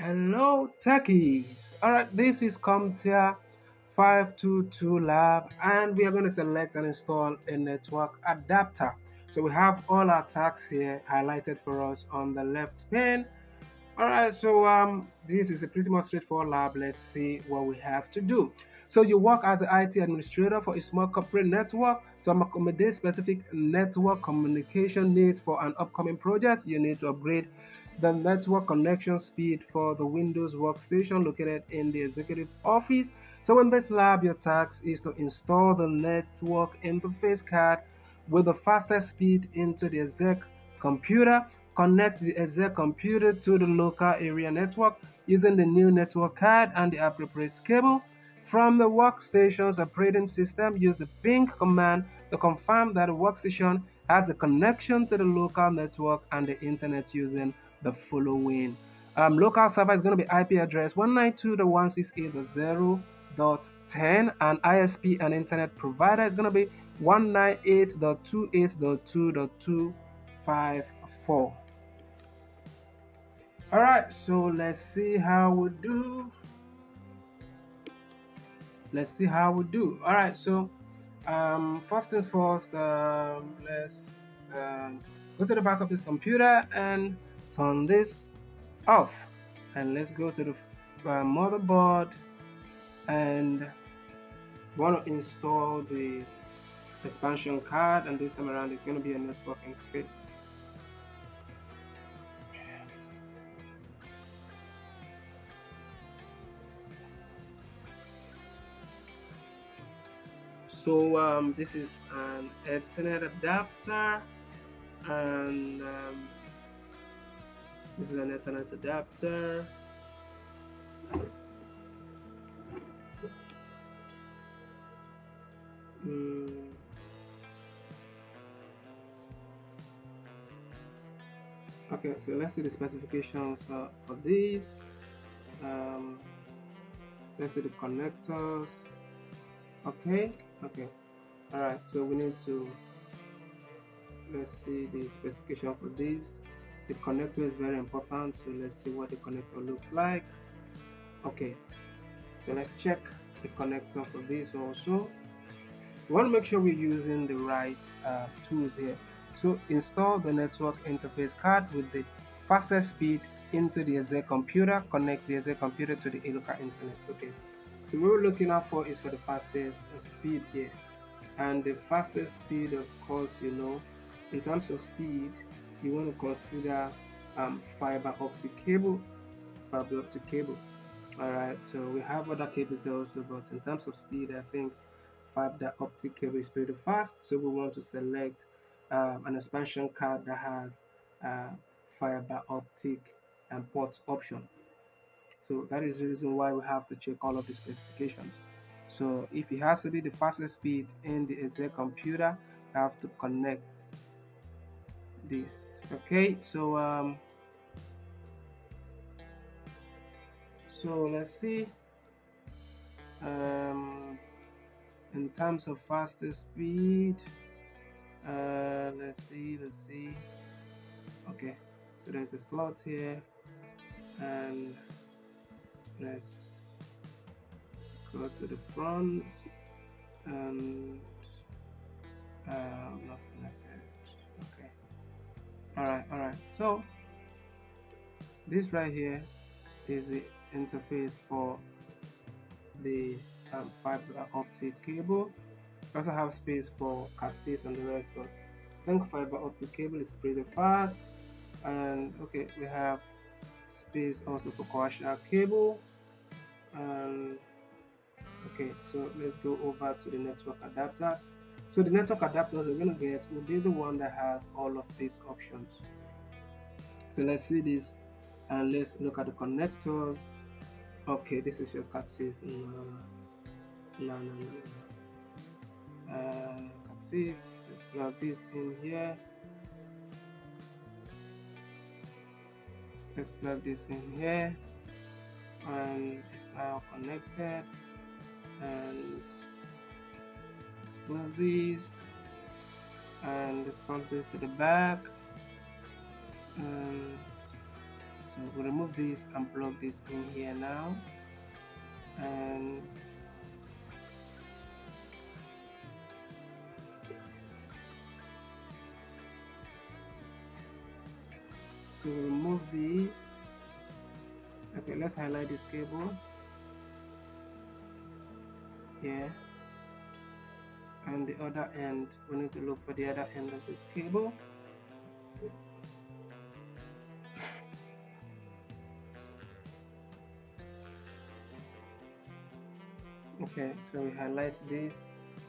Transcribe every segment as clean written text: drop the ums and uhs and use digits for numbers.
Hello, techies. All right, this is CompTIA 522 Lab, and we are going to select and install a network adapter. So we have all our tags here highlighted for us on the left pane. All right, so this is a pretty much straightforward lab. Let's see what we have to do. So you work as an IT administrator for a small corporate network to accommodate specific network communication needs for an upcoming project. You need to upgrade the network connection speed for the Windows workstation located in the executive office. So in this lab, your task is to install the network interface card with the fastest speed into the exec computer. Connect the exec computer to the local area network using the new network card and the appropriate cable. From the workstation's operating system, use the ping command to confirm that the workstation has a connection to the local network and the internet using the following. Local server is going to be IP address 192.168.0.10, and ISP and internet provider is going to be 198.28.2.254. All right, so let's see how we do. All right, so first things first, let's go to the back of this computer and turn this off, and let's go to the motherboard and want to install the expansion card, and this time around it's going to be a network interface. So this is an Ethernet adapter, and this is an Ethernet adapter. Mm. Okay, so let's see the specifications for these. Um, let's see the connectors. Okay, all right, so we need to, let's see the specification for this. The connector is very important, so let's see what the connector looks like. Okay, so let's check the connector for this also. We want to make sure we're using the right tools here. So install the network interface card with the fastest speed into the exec computer. Connect the exec computer to the local internet. Okay, so what we're looking out for is for the fastest speed here, and the fastest speed, of course, in terms of speed, you want to consider fiber optic cable. All right, so we have other cables there also, but in terms of speed, I think fiber optic cable is pretty fast, so we want to select an expansion card that has uh, fiber optic and port option. So that is the reason why we have to check all of the specifications. So if it has to be the fastest speed in the exec computer, I have to connect this. Okay, so let's see. Um, in terms of fastest speed, let's see. Okay, so there's a slot here, and let's go to the front, and not connected. Okay, all right, so this right here is the interface for the fiber optic cable. We also have space for Cat6 and the rest, but I think fiber optic cable is pretty fast. And okay, we have space also for coaxial cable. And okay, so let's go over to the network adapters. So the network adapters we're going to get will be the one that has all of these options. So let's see this, and let's look at the connectors. Okay, this is just Cat6. No. Cat6. Let's plug this in here. Let's plug this in here, and it's now connected. And let's close these, and let's turn this to the back, and let's So we remove this and plug this in here now, and so remove this. Okay, let's highlight this cable here, and the other end. We need to look for the other end of this cable. Okay, so we highlight this,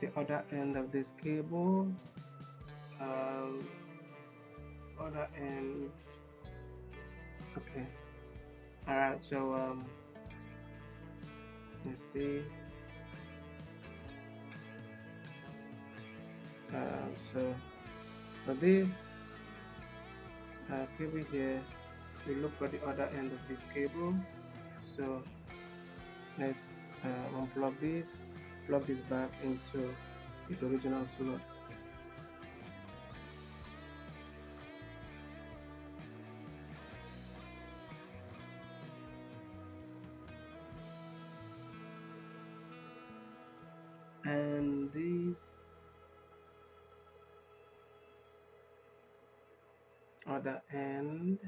the other end of this cable, um, other end. Okay, all right. So let's see. So for this cable here, we look for the other end of this cable. So let's unplug this, plug this back into its original slot. And this other end.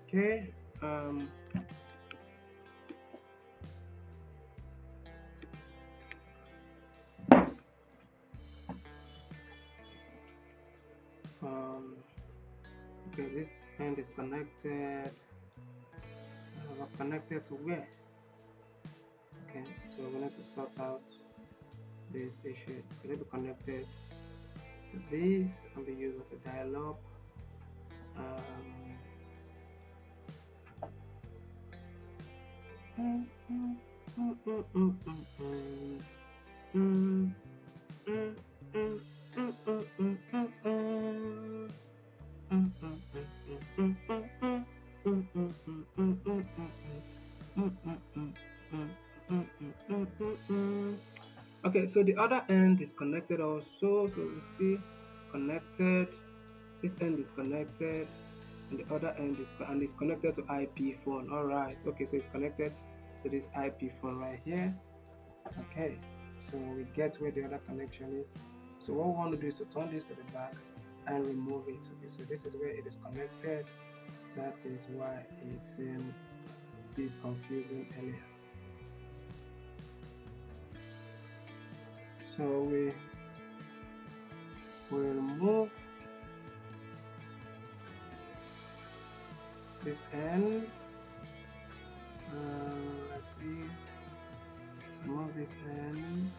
Okay. Okay, this end is connected. Connected to where? Okay, so we need to sort out this issue. We need to connect it to this and be used as a dial-up. Okay, so the other end is connected also. So we see connected. This end is connected, and the other end is connected to IP phone. All right. Okay, so it's connected to this IP phone right here. Okay, so we get where the other connection is. So what we want to do is to turn this to the back and remove it. Okay, so this is where it is connected. That is why it seemed a bit confusing earlier. So we will remove this end. Let's see. Remove this end.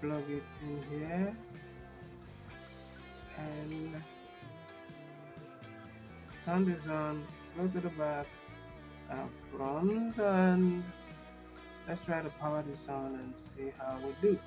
Plug it in here. And turn this on. Go to the back and front. And let's try to power this on and see how we do.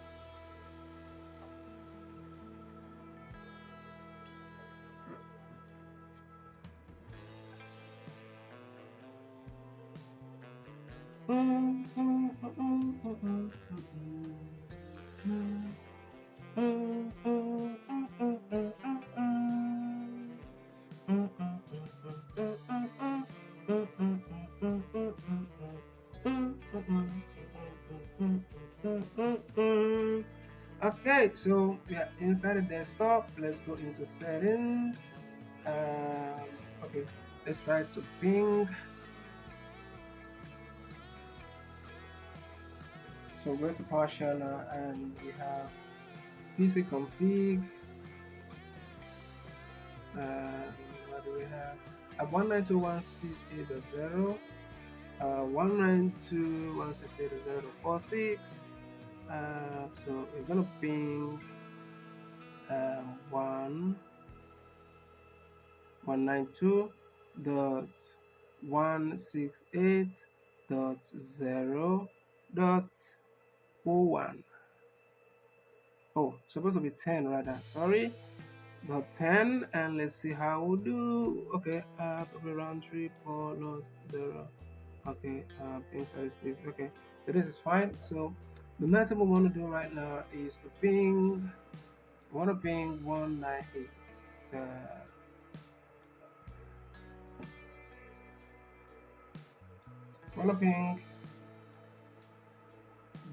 Okay, so we are inside the desktop. Let's go into settings. Okay, let's try to ping. So go to PowerShell now, and we have PC config. What do we have? 192.168.0, 192.168.0.46. So we're gonna ping 192.168.0.01. Oh, supposed to be 10 rather. Sorry, but 10. And let's see how we do. Okay, probably round 3 4 lost 0. Okay, ping statistics. Okay, so this is fine. So the next thing we want to do right now is to ping. We want to ping 198. Want to ping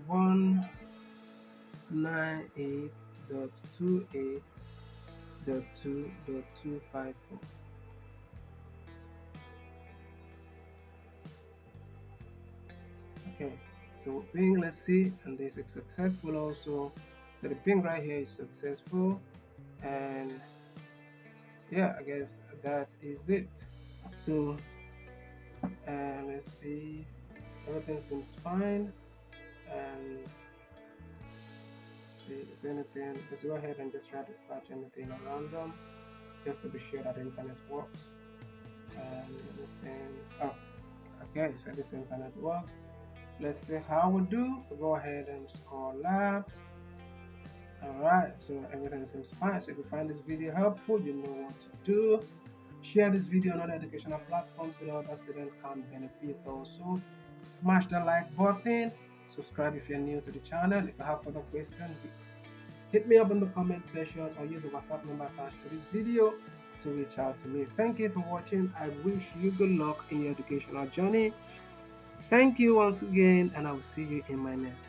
198.28.2.2.254. Okay, so ping, let's see, and this is successful also. So the ping right here is successful, and yeah, I guess that is it. So let's see, everything seems fine. And see, is there anything? Let's go ahead and just try to search anything at random, just to be sure that the internet works. And anything? Oh, okay, so this internet works. Let's see how we do. We'll go ahead and score lab. Alright, so everything seems fine. So if you find this video helpful, you know what to do. Share this video on other educational platforms so that other students can benefit also. Smash the like button. Subscribe if you're new to the channel. If you have further questions, hit me up in the comment section or use the WhatsApp number attached to this video to reach out to me. Thank you for watching. I wish you good luck in your educational journey. Thank you once again, and I will see you in my next